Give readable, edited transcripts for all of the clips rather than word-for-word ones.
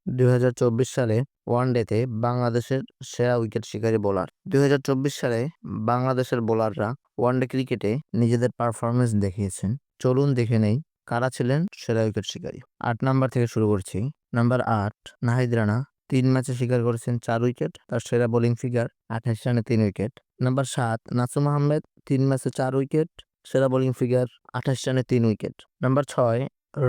2024 সালে ওয়ানডেতে বাংলাদেশের সেরা উইকেট শিকারী বোলার। 2024 সালে বাংলাদেশের বোলাররা ওয়ানডে ক্রিকেটে নিজেদের পারফরমেন্স দেখিয়েছেন। চলুন দেখে নেই কারা ছিলেন সেরা উইকেট শিকারী। 8 নাম্বার থেকে শুরু করছি। নাম্বার 8 নাহিদ রানা 3 ম্যাচে শিকার করেছেন 4 উইকেট। তার সেরা বোলিং ফিগার 28 রানে 3 উইকেট। নাম্বার 7 নাসুম আহমেদ 3 ম্যাচে 4 উইকেট, সেরা বোলিং ফিগার 28 রানে 3 উইকেট। নাম্বার 6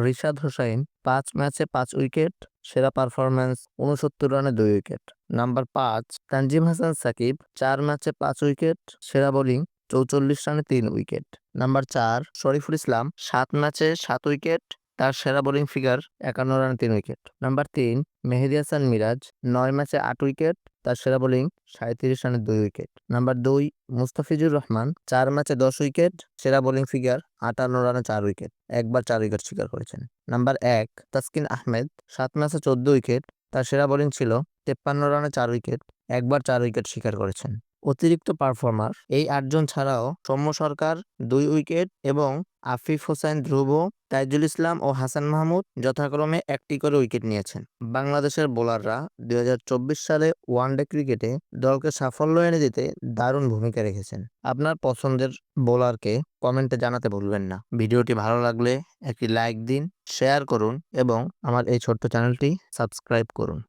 রিশাদ হোসাইন 5 ম্যাচে 5 উইকেট, সেরা পারফরম্যান্স 69 রানে 2 উইকেট। নাম্বার 5 তানজিম হাসান সাকিব 4 ম্যাচে 5 উইকেট, সেরা বোলিং 44 রানে 3 উইকেট। নাম্বার 4 শরীফুল ইসলাম 7 ম্যাচে 7 উইকেট, তার সেরা বোলিং ফিগার 51 রানে 3 উইকেট। নাম্বার 3 মেহেদী হাসান মিরাজ 9 ম্যাচে 8 উইকেট, তার সেরা বোলিং 37 রানে 2 উইকেট। নাম্বার 2 মুস্তাফিজুর রহমান 4 ম্যাচে 10 উইকেট, সেরা বোলিং ফিগার 58 রানে 4 উইকেট, একবার 4 উইকেট শিকার করেছেন। নাম্বার 1 তাসকিন আহমেদ 7 ম্যাচে 14 উইকেট, তার সেরা বোলিং ছিল 53 রানে 4 উইকেট, একবার 4 উইকেট শিকার করেছেন। অতিরিক্ত পারফর্মার এই 8 জন ছাড়াও সৌম্য সরকার 2 উইকেট এবং আফিফ হোসেন ধ্রুব, তাইজুল ইসলাম ও হাসান মাহমুদ যথাক্রমে 1টি করে উইকেট নিয়েছেন। বাংলাদেশের বোলাররা 2024 সালে ওয়ানডে ক্রিকেটে দলকে সাফল্য এনে দিতে দারুণ ভূমিকা রেখেছেন। আপনার পছন্দের বোলারকে কমেন্টে জানাতে ভুলবেন না। ভিডিওটি ভালো লাগলে একটি লাইক দিন, শেয়ার করুন এবং আমার এই ছোট্ট চ্যানেলটি সাবস্ক্রাইব করুন।